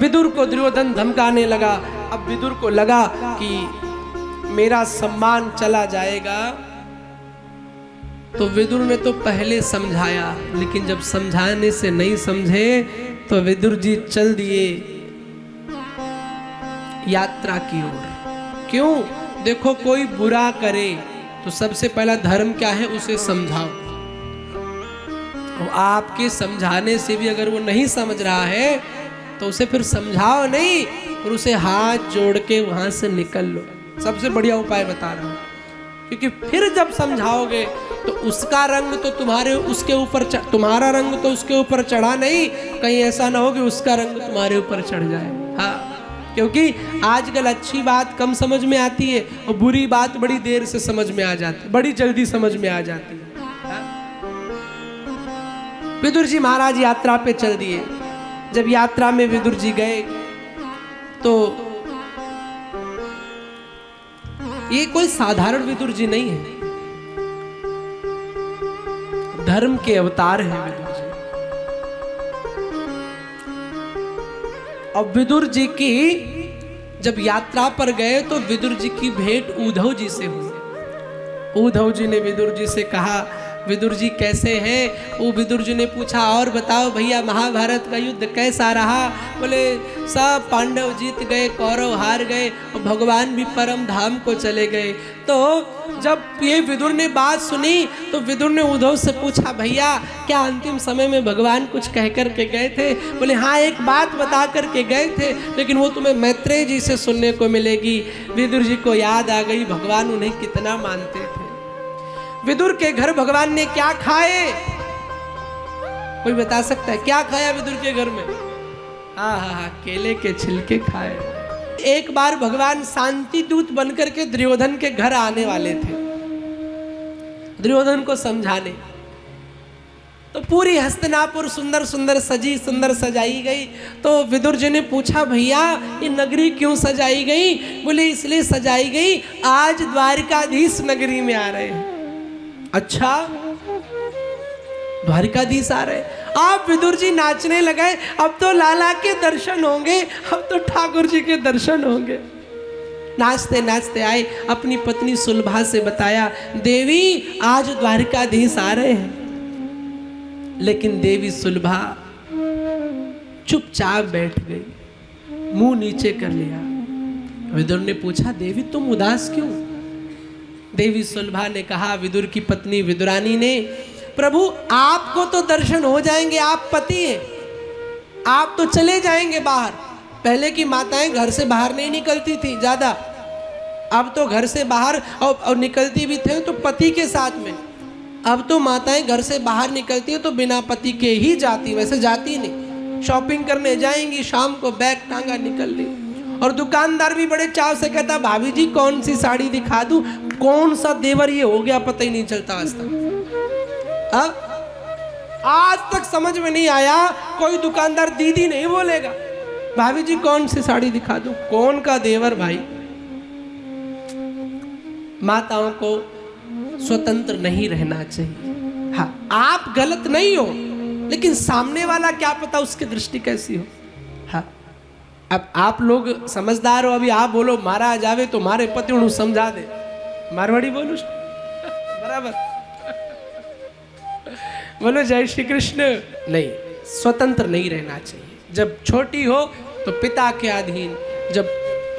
विदुर को दुर्योधन धमकाने लगा। अब विदुर को लगा कि मेरा सम्मान चला जाएगा, तो विदुर ने तो पहले समझाया, लेकिन जब समझाने से नहीं समझे तो विदुर जी चल दिए यात्रा की ओर। क्यों? देखो, कोई बुरा करे तो सबसे पहला धर्म क्या है, उसे समझाओ। और आपके समझाने से भी अगर वो नहीं समझ रहा है तो उसे फिर समझाओ नहीं, फिर उसे हाथ जोड़ के वहां से निकल लो। सबसे बढ़िया उपाय बता रहा हूं, क्योंकि फिर जब समझाओगे तो उसका रंग तो उसके ऊपर तुम्हारा रंग तो उसके ऊपर चढ़ा नहीं, कहीं ऐसा ना हो कि उसका रंग तुम्हारे ऊपर चढ़ जाए। हाँ, क्योंकि आजकल अच्छी बात कम समझ में आती है और बुरी बात बड़ी देर से समझ में आ जाती है, बड़ी जल्दी समझ में आ जाती है। विदुर जी महाराज यात्रा पे चल दिए। जब यात्रा में विदुर जी गए तो ये कोई साधारण विदुर जी नहीं है, धर्म के अवतार हैं विदुर जी। अब विदुर जी की जब यात्रा पर गए तो विदुर जी की भेंट उद्धव जी से हुई। उद्धव जी ने विदुर जी से कहा, विदुर जी कैसे हैं? वो विदुर जी ने पूछा, और बताओ भैया महाभारत का युद्ध कैसा रहा? बोले सब पांडव जीत गए, कौरव हार गए और भगवान भी परम धाम को चले गए। तो जब ये विदुर ने बात सुनी तो विदुर ने उद्धव से पूछा, भैया क्या अंतिम समय में भगवान कुछ कह कर के गए थे? बोले हाँ, एक बात बता कर के गए थे, लेकिन वो तुम्हें मैत्रेय जी से सुनने को मिलेगी। विदुर जी को याद आ गई भगवान उन्हें कितना मानते थे। विदुर के घर भगवान ने क्या खाए? कोई बता सकता है क्या खाया विदुर के घर में? हाँ, केले के छिलके खाए। एक बार भगवान शांति दूत बनकर के दुर्योधन के घर आने वाले थे, दुर्योधन को समझाने। तो पूरी हस्तिनापुर सुंदर सुंदर सुंदर सजाई गई। तो विदुर जी ने पूछा, भैया ये नगरी क्यों सजाई गई? बोले इसलिए सजाई गई, आज द्वारिकाधीश नगरी में आ रहे हैं। अच्छा, द्वारिकाधीश आ रहे? आप विदुर जी नाचने लगे, अब तो लाला के दर्शन होंगे, अब तो ठाकुर जी के दर्शन होंगे। नाचते नाचते आए, अपनी पत्नी सुलभा से बताया, देवी आज द्वारिकाधीश आ रहे हैं। लेकिन देवी सुलभा चुपचाप बैठ गई, मुंह नीचे कर लिया। विदुर ने पूछा, देवी तुम उदास क्यों? देवी सुलभा ने कहा, विदुर की पत्नी विदुरानी ने, प्रभु आपको तो दर्शन हो जाएंगे, आप पति हैं, आप तो चले जाएंगे बाहर। पहले की माताएं घर से बाहर नहीं निकलती थी ज्यादा, अब तो घर से बाहर और निकलती भी थे तो पति के साथ में। अब तो माताएं घर से बाहर निकलती है तो बिना पति के ही जाती, वैसे जाती नहीं। शॉपिंग करने जाएंगी, शाम को बैग टांगा निकल ली। और दुकानदार भी बड़े चाव से कहता, भाभी जी कौन सी साड़ी दिखा दूं? कौन सा देवर ये हो गया पता ही नहीं चलता आज तक। आज तक समझ में नहीं आया, कोई दुकानदार दीदी नहीं बोलेगा, भाभी जी कौन सी साड़ी दिखा दूं? कौन का देवर भाई? माताओं को स्वतंत्र नहीं रहना चाहिए। हाँ, आप गलत नहीं हो, लेकिन सामने वाला क्या पता उसकी दृष्टि कैसी हो। हाँ, अब आप लोग समझदार हो, अभी आप बोलो मारा जावे तो मारे पति उन्हें समझा दे, मारवाड़ी बोलो बराबर, बोलो जय श्री कृष्ण। नहीं, स्वतंत्र नहीं रहना चाहिए। जब छोटी हो तो पिता के अधीन, जब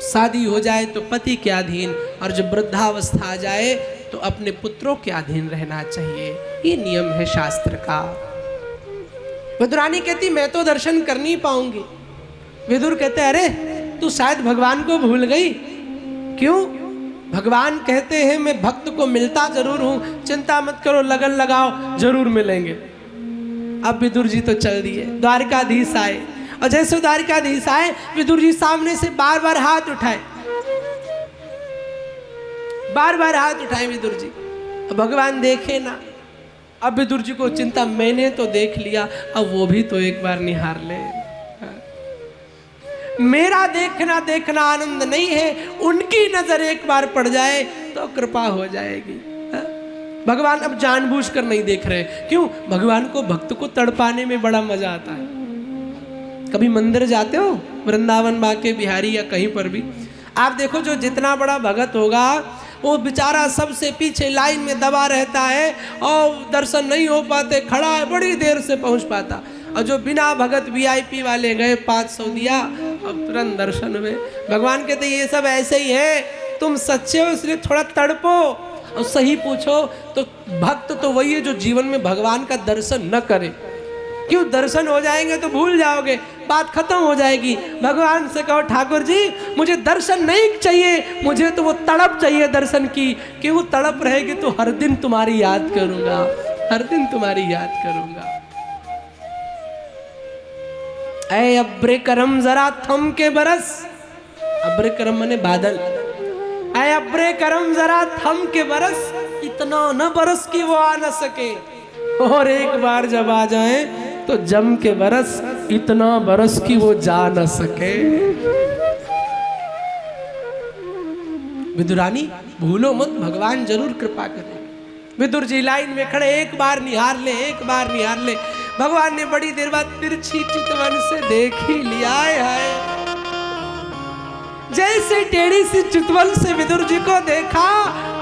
शादी हो जाए तो पति के अधीन, और जब वृद्धावस्था आ जाए तो अपने पुत्रों के अधीन रहना चाहिए। ये नियम है शास्त्र का। विदुरानी कहती मैं तो दर्शन कर नहीं पाऊंगी। विदुर कहते अरे तू शायद भगवान को भूल गई। क्यों? भगवान कहते हैं मैं भक्त को मिलता जरूर हूं, चिंता मत करो, लगन लगाओ, जरूर मिलेंगे। अब विदुर जी तो चल दिए, द्वारिकाधीश आए, और जैसे द्वारिकाधीश आए विदुर जी सामने से बार बार हाथ उठाए, बार बार हाथ उठाए विदुर जी। भगवान देखे ना। अब विदुर जी को चिंता, मैंने तो देख लिया, अब वो भी तो एक बार निहार ले। मेरा देखना देखना आनंद नहीं है, उनकी नजर एक बार पड़ जाए तो कृपा हो जाएगी। भगवान अब जानबूझकर नहीं देख रहे। क्यों? भगवान को भक्त को तड़पाने में बड़ा मजा आता है। कभी मंदिर जाते हो वृंदावन बांके बिहारी या कहीं पर भी, आप देखो जो जितना बड़ा भगत होगा वो बेचारा सबसे पीछे लाइन में दबा रहता है और दर्शन नहीं हो पाते, खड़ा है बड़ी देर से पहुंच पाता। और जो बिना भगत वीआईपी वाले गए 500 दिया अब तुरंत दर्शन हुए। भगवान कहते ये सब ऐसे ही है, तुम सच्चे हो इसलिए थोड़ा तड़पो और सही पूछो। तो भक्त तो वही है जो जीवन में भगवान का दर्शन न करे। क्यों? दर्शन हो जाएंगे तो भूल जाओगे, बात खत्म हो जाएगी। भगवान से कहो ठाकुर जी मुझे दर्शन नहीं चाहिए, मुझे तो वो तड़प चाहिए दर्शन की, कि वो तड़प रहेगी तो हर दिन तुम्हारी याद करूंगा, हर दिन तुम्हारी याद करूंगा। ऐ अब्रे करम जरा थम के बरस, अब्रे करम माने बादल, ऐ अब्रे करम जरा थम के बरस, इतना न बरस कि वो आ न सके, और एक बार जब आ जाए तो जम के बरस, इतना बरस कि वो जा न सके। विदुरानी भूलो मत, भगवान जरूर कृपा करे। विदुर जी लाइन में खड़े, एक बार निहार ले, एक बार निहार ले। भगवान ने बड़ी देर बाद तिरछी चितवन से देख ही लिया है। जैसे टेढ़ी सी चितवन से विदुर जी को देखा,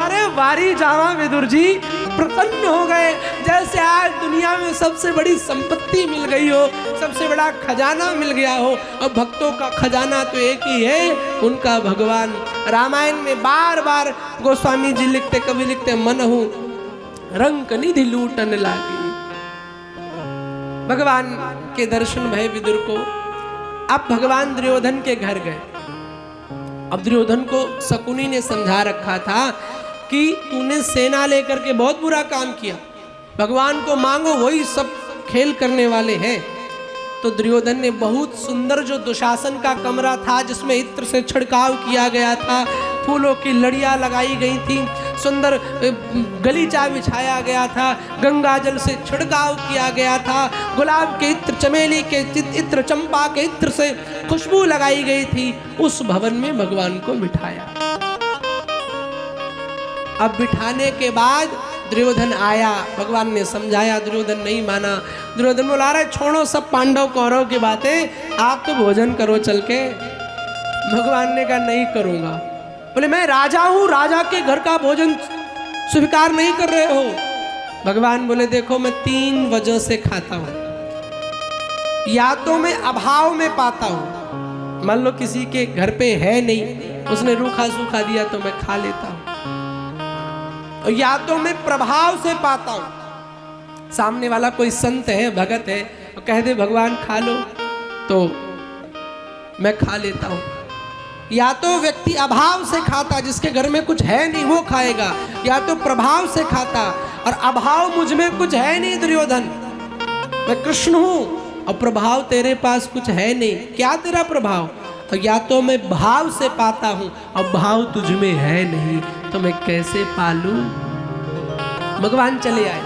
अरे वारी जावा विदुर जी प्रसन्न हो गए, जैसे आज दुनिया में सबसे बड़ी संपत्ति मिल गई हो, सबसे बड़ा खजाना मिल गया हो। और भक्तों का खजाना तो एक ही है, उनका भगवान। रामायण में बार बार गोस्वामी जी लिखते, कवि लिखते, मन हूं रंग निधि लूटन लागी। भगवान के दर्शन भय विदुर को। अब भगवान दुर्योधन के घर गए। अब दुर्योधन को शकुनी ने समझा रखा था कि तूने सेना लेकर के बहुत बुरा काम किया, भगवान को मांगो वही सब खेल करने वाले हैं। तो दुर्योधन ने बहुत सुंदर जो दुशासन का कमरा था जिसमें इत्र से छिड़काव किया गया था, फूलों की लड़ियां लगाई गई थी, सुंदर गलीचा बिछाया गया था, गंगा जल से छिड़काव किया गया था, गुलाब के इत्र, चमेली के इत्र, चंपा के इत्र से खुशबू लगाई गई थी। उस भवन में भगवान को बिठाया। अब बिठाने के बाद दुर्योधन आया, भगवान ने समझाया, दुर्योधन नहीं माना। दुर्योधन बोला रहे छोड़ो सब पांडव कौरव की बातें, आप तो भोजन करो चल के। भगवान ने कहा नहीं करूंगा। बोले मैं राजा हूं, राजा के घर का भोजन स्वीकार नहीं कर रहे हो। भगवान बोले देखो मैं 3 वजह से खाता हूं। या तो मैं अभाव में पाता हूं, मान लो किसी के घर पे है नहीं, उसने रूखा सूखा दिया तो मैं खा लेता हूं। या तो मैं प्रभाव से पाता हूं, सामने वाला कोई संत है, भगत है, और कह दे भगवान खा लो तो मैं खा लेता हूं। या तो व्यक्ति अभाव से खाता, जिसके घर में कुछ है नहीं वो खाएगा, या तो प्रभाव से खाता, और अभाव मुझ में कुछ है नहीं दुर्योधन, मैं कृष्ण हूं और प्रभाव तेरे पास कुछ है नहीं, क्या तेरा प्रभाव? और या तो मैं भाव से पाता हूं और भाव तुझ में है नहीं, तो मैं कैसे पालूं? भगवान चले आए,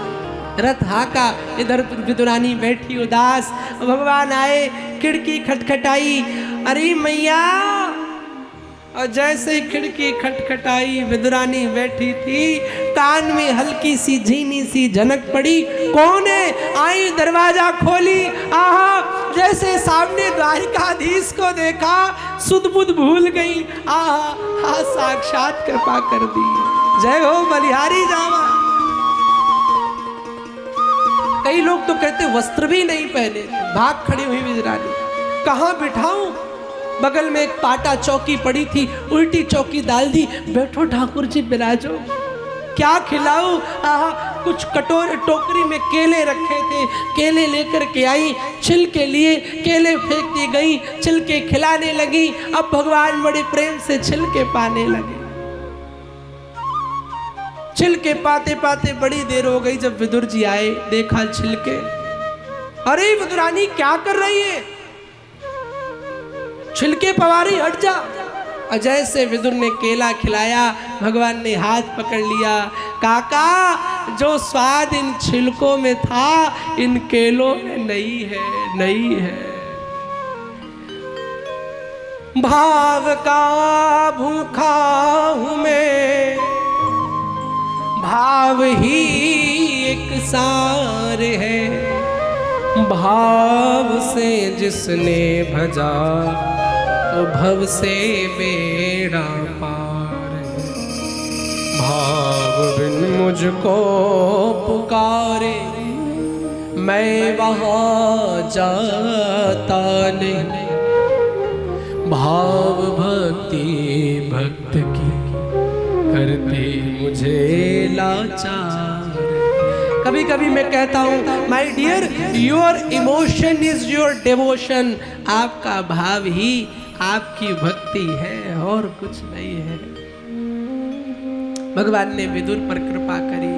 रथ हाका, इधर विदुरानी बैठी उदास। भगवान आए, खिड़की खटखटाई, अरे मैया, और जैसे खिड़की खटखटाई विदुरानी बैठी थी, कान में हल्की सी झीनी सी झनक पड़ी, कौन है? आई, दरवाजा खोली, आहा, जैसे सामने द्वारिकाधीश को देखा सुध बुध भूल गई, आहा हा साक्षात कृपा कर दी, जय हो बलिहारी जावा। कई लोग तो कहते वस्त्र भी नहीं पहने, भाग खड़ी हुई विदुरानी, कहाँ बिठाऊं? बगल में एक पाटा चौकी पड़ी थी, उल्टी चौकी डाल दी, बैठो ठाकुर जी बिराजो, क्या खिलाऊं? कुछ कटोरे टोकरी में केले रखे थे, केले लेकर के आई, छिलके लिए, केले फेंक दी गई, छिलके खिलाने लगी। अब भगवान बड़े प्रेम से छिलके पाने लगे। छिलके पाते पाते बड़ी देर हो गई, जब विदुर जी आए, देखा छिलके, अरे विदुरानी क्या कर रही है? छिलके पवारी हट जा। और जैसे विदुर ने केला खिलाया, भगवान ने हाथ पकड़ लिया, काका जो स्वाद इन छिलकों में था इन केलों में नहीं है, नहीं है। भाव का भूखा हूं मैं, भाव ही एक सार है, भाव से जिसने भजा तो भव से बेड़ा पार। भाव बिन मुझको पुकारे मैं वहाँ जाता नहीं। भाव भक्ति भक्त की करते मुझे लाचार। कभी कभी मैं कहता हूँ my dear, your emotion is your devotion. आपका भाव ही आपकी भक्ति है और कुछ नहीं है। भगवान ने विदुर पर कृपा करी।